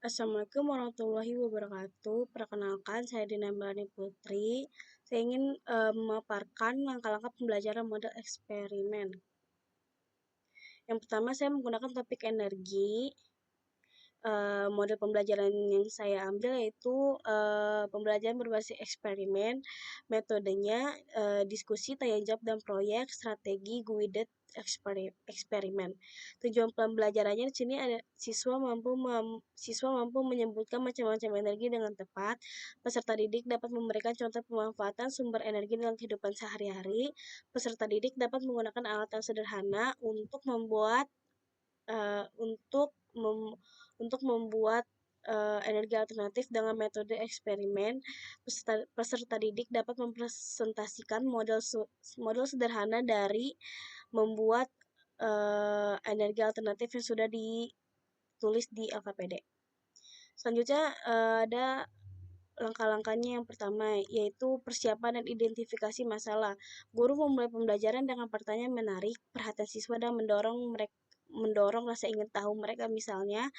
Assalamualaikum warahmatullahi wabarakatuh. Perkenalkan, saya Dina Melani Putri. Saya ingin memaparkan langkah-langkah pembelajaran model eksperimen. Yang pertama, saya menggunakan topik energi. Model pembelajaran yang saya ambil yaitu pembelajaran berbasis eksperimen. Metodenya diskusi, tanya jawab, dan proyek strategi guided eksperimen. Tujuan pembelajarannya di sini ada siswa mampu menyebutkan macam-macam energi dengan tepat. Peserta didik dapat memberikan contoh pemanfaatan sumber energi dalam kehidupan sehari-hari. Peserta didik dapat menggunakan alat yang sederhana untuk membuat eh, untuk mem- untuk membuat energi alternatif dengan metode eksperimen. Peserta didik dapat mempresentasikan model sederhana dari membuat energi alternatif yang sudah ditulis di LKPD. Selanjutnya ada langkah-langkahnya. Yang pertama yaitu persiapan dan identifikasi masalah. Guru memulai pembelajaran dengan pertanyaan menarik perhatian siswa dan mendorong rasa ingin tahu mereka. Misalnya,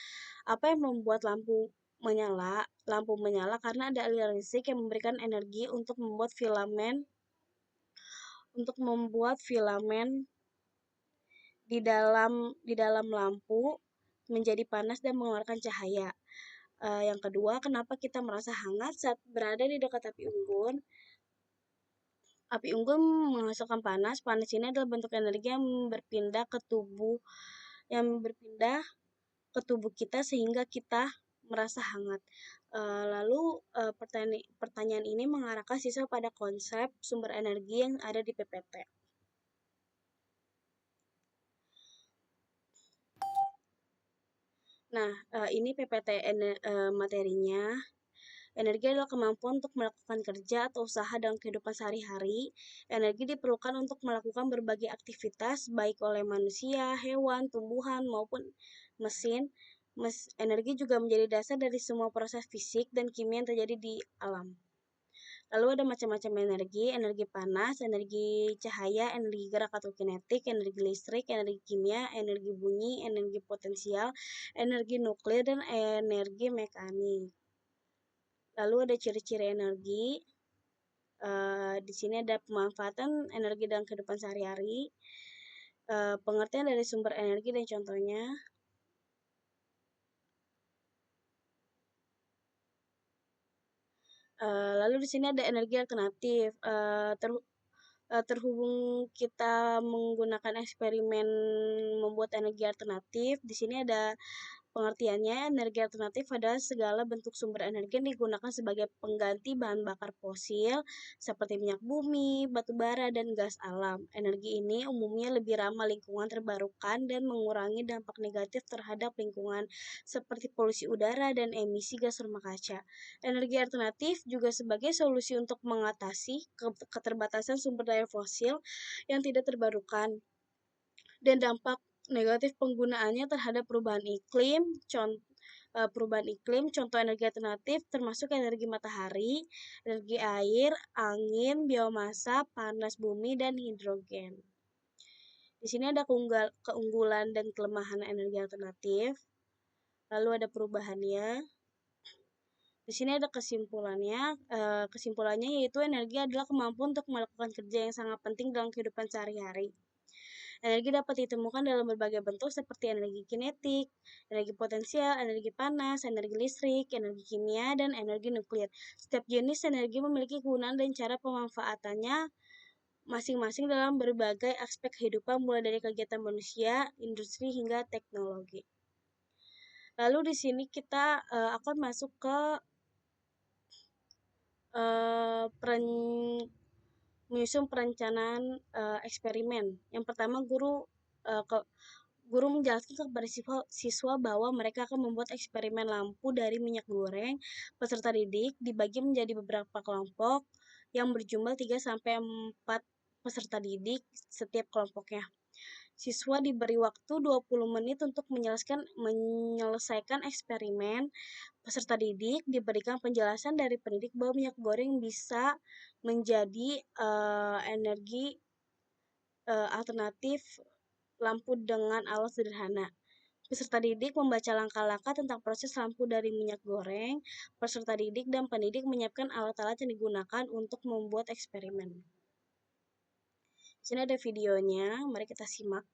apa yang membuat lampu menyala? Lampu menyala karena ada aliran listrik yang memberikan energi untuk membuat filamen di dalam lampu menjadi panas dan mengeluarkan cahaya. Yang kedua, kenapa kita merasa hangat saat berada di dekat api unggun? Api unggun menghasilkan panas. Panas ini adalah bentuk energi yang berpindah ke tubuh kita sehingga kita merasa hangat. Lalu pertanyaan ini mengarahkan siswa pada konsep sumber energi yang ada di PPT. Nah, ini PPT materinya. Energi adalah kemampuan untuk melakukan kerja atau usaha dalam kehidupan sehari-hari. Energi diperlukan untuk melakukan berbagai aktivitas, baik oleh manusia, hewan, tumbuhan, maupun mesin. Energi juga menjadi dasar dari semua proses fisik dan kimia yang terjadi di alam. Lalu ada macam-macam energi panas, energi cahaya, energi gerak atau kinetik, energi listrik, energi kimia, energi bunyi, energi potensial, energi nuklir, dan energi mekanik. Lalu ada ciri-ciri energi. Di sini ada pemanfaatan energi dalam kehidupan sehari-hari, pengertian dari sumber energi dan contohnya. Lalu di sini ada energi alternatif. Terhubung kita menggunakan eksperimen membuat energi alternatif, di sini ada pengertiannya. Energi alternatif adalah segala bentuk sumber energi yang digunakan sebagai pengganti bahan bakar fosil seperti minyak bumi, batu bara, dan gas alam. Energi ini umumnya lebih ramah lingkungan, terbarukan, dan mengurangi dampak negatif terhadap lingkungan seperti polusi udara dan emisi gas rumah kaca. Energi alternatif juga sebagai solusi untuk mengatasi keterbatasan sumber daya fosil yang tidak terbarukan dan dampak negatif penggunaannya terhadap perubahan iklim. Contoh energi alternatif termasuk energi matahari, energi air, angin, biomasa, panas bumi, dan hidrogen. Di sini ada keunggulan dan kelemahan energi alternatif. Lalu ada perubahannya. Di sini ada kesimpulannya. Kesimpulannya yaitu energi adalah kemampuan untuk melakukan kerja yang sangat penting dalam kehidupan sehari-hari. Energi dapat ditemukan dalam berbagai bentuk seperti energi kinetik, energi potensial, energi panas, energi listrik, energi kimia, dan energi nuklir. Setiap jenis energi memiliki kegunaan dan cara pemanfaatannya masing-masing dalam berbagai aspek kehidupan, mulai dari kegiatan manusia, industri, hingga teknologi. Lalu di sini kita akan masuk ke menyusun perencanaan eksperimen. Yang pertama, guru menjelaskan kepada siswa bahwa mereka akan membuat eksperimen lampu dari minyak goreng. Peserta didik dibagi menjadi beberapa kelompok yang berjumlah 3-4 peserta didik setiap kelompoknya. Siswa diberi waktu 20 menit untuk menyelesaikan eksperimen. Peserta didik diberikan penjelasan dari pendidik bahwa minyak goreng bisa menjadi energi alternatif lampu dengan alat sederhana. Peserta didik membaca langkah-langkah tentang proses lampu dari minyak goreng. Peserta didik dan pendidik menyiapkan alat-alat yang digunakan untuk membuat eksperimen. Di sini ada videonya, mari kita simak.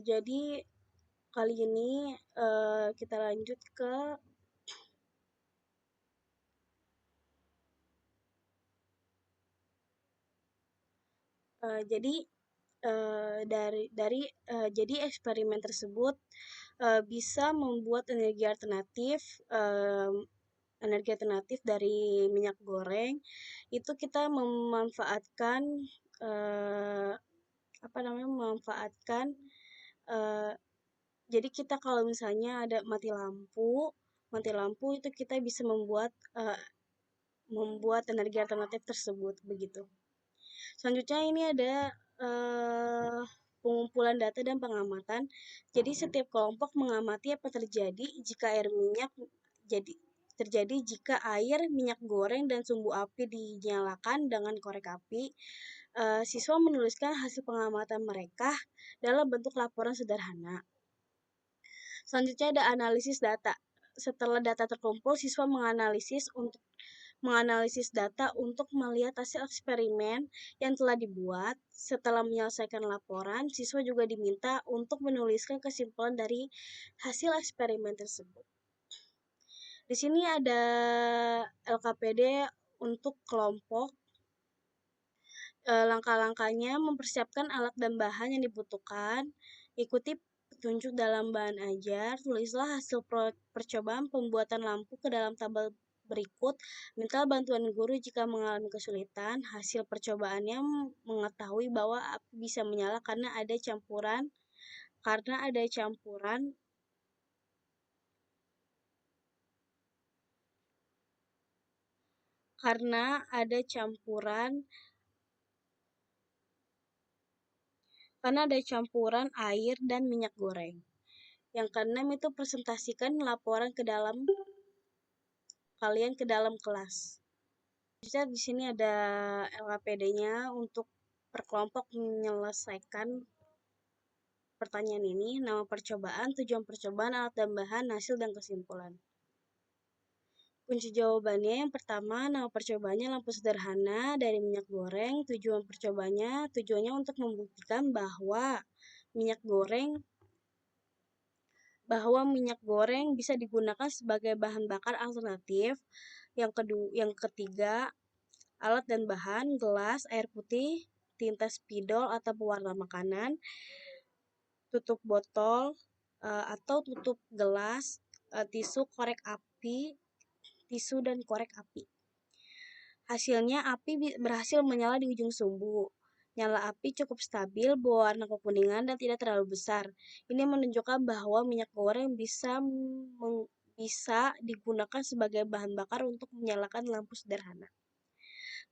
Jadi kali ini kita lanjut ke jadi jadi eksperimen tersebut bisa membuat energi alternatif dari minyak goreng. Itu kita memanfaatkan eh, apa namanya memanfaatkan eh, jadi kita kalau misalnya ada mati lampu itu kita bisa membuat energi alternatif tersebut begitu. Selanjutnya ini ada eh, pengumpulan data dan pengamatan. Jadi setiap kelompok mengamati apa terjadi jika air minyak jadi terjadi jika air, minyak goreng, dan sumbu api dinyalakan dengan korek api. Siswa menuliskan hasil pengamatan mereka dalam bentuk laporan sederhana. Selanjutnya ada analisis data. Setelah data terkumpul, siswa menganalisis data untuk melihat hasil eksperimen yang telah dibuat. Setelah menyelesaikan laporan, siswa juga diminta untuk menuliskan kesimpulan dari hasil eksperimen tersebut. Di sini ada LKPD untuk kelompok. Langkah-langkahnya mempersiapkan alat dan bahan yang dibutuhkan, ikuti petunjuk dalam bahan ajar, tulislah hasil percobaan pembuatan lampu ke dalam tabel berikut, minta bantuan guru jika mengalami kesulitan. Hasil percobaannya mengetahui bahwa api bisa menyala karena ada campuran karena ada campuran karena ada campuran air dan minyak goreng. Yang keenam itu presentasikan laporan kalian ke dalam kelas. Bisa di sini ada LKPD-nya untuk per kelompok menyelesaikan pertanyaan ini, nama percobaan, tujuan percobaan, alat dan bahan, hasil dan kesimpulan. Kunci jawabannya yang pertama, nama percobaannya lampu sederhana dari minyak goreng. Tujuannya untuk membuktikan bahwa minyak goreng bisa digunakan sebagai bahan bakar alternatif. Yang ketiga, alat dan bahan, gelas, air putih, tinta spidol atau pewarna makanan, tutup botol, atau tutup gelas, tisu dan korek api. Hasilnya api berhasil menyala di ujung sumbu. Nyala api cukup stabil, berwarna kekuningan dan tidak terlalu besar. Ini menunjukkan bahwa minyak goreng bisa digunakan sebagai bahan bakar untuk menyalakan lampu sederhana.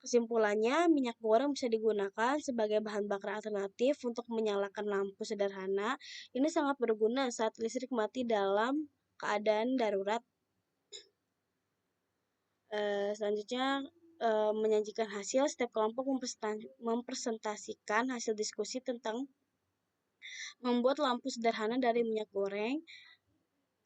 Kesimpulannya, minyak goreng bisa digunakan sebagai bahan bakar alternatif untuk menyalakan lampu sederhana. Ini sangat berguna saat listrik mati dalam keadaan darurat. Selanjutnya, menyajikan hasil. Setiap kelompok mempresentasikan hasil diskusi tentang membuat lampu sederhana dari minyak goreng.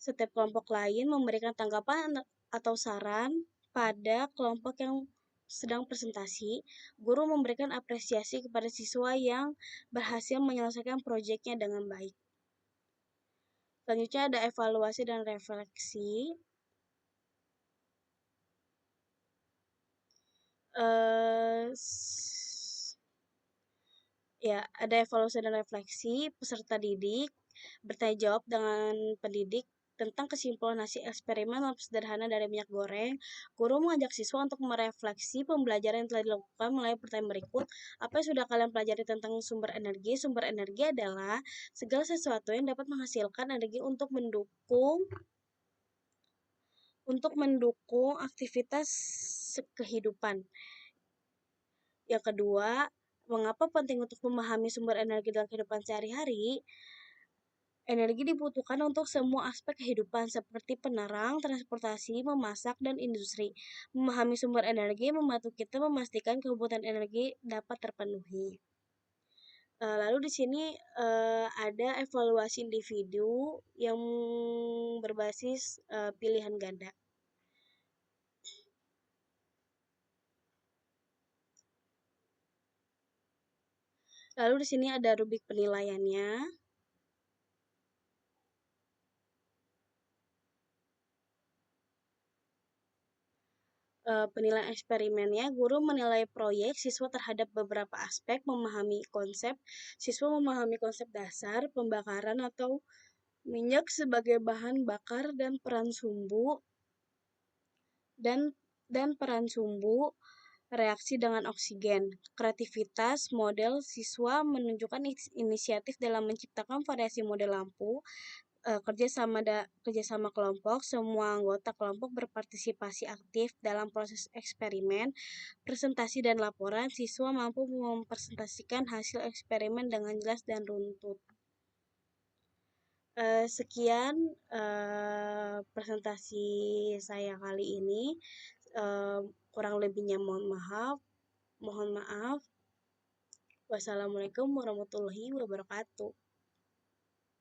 Setiap kelompok lain memberikan tanggapan atau saran pada kelompok yang sedang presentasi. Guru memberikan apresiasi kepada siswa yang berhasil menyelesaikan proyeknya dengan baik. Selanjutnya ada evaluasi dan refleksi. Ada evaluasi dan refleksi. Peserta didik bertanya jawab dengan pendidik tentang kesimpulan hasil eksperimen lampu sederhana dari minyak goreng. Guru mengajak siswa untuk merefleksi pembelajaran yang telah dilakukan melalui pertanyaan berikut. Apa yang sudah kalian pelajari tentang sumber energi? Sumber energi adalah segala sesuatu yang dapat menghasilkan energi untuk mendukung aktivitas kehidupan. Yang kedua, mengapa penting untuk memahami sumber energi dalam kehidupan sehari-hari? Energi dibutuhkan untuk semua aspek kehidupan seperti penerang, transportasi, memasak, dan industri. Memahami sumber energi membantu kita memastikan kebutuhan energi dapat terpenuhi. Lalu di sini ada evaluasi individu yang berbasis pilihan ganda. Lalu di sini ada rubrik penilaiannya. Penilaian eksperimennya, guru menilai proyek siswa terhadap beberapa aspek, siswa memahami konsep dasar, pembakaran atau minyak sebagai bahan bakar dan peran sumbu reaksi dengan oksigen. Kreativitas model siswa menunjukkan inisiatif dalam menciptakan variasi model lampu. Kerjasama kelompok, semua anggota kelompok berpartisipasi aktif dalam proses eksperimen. Presentasi dan laporan, siswa mampu mempresentasikan hasil eksperimen dengan jelas dan runtut. Sekian presentasi saya kali ini. Kurang lebihnya mohon maaf. Wassalamualaikum warahmatullahi wabarakatuh.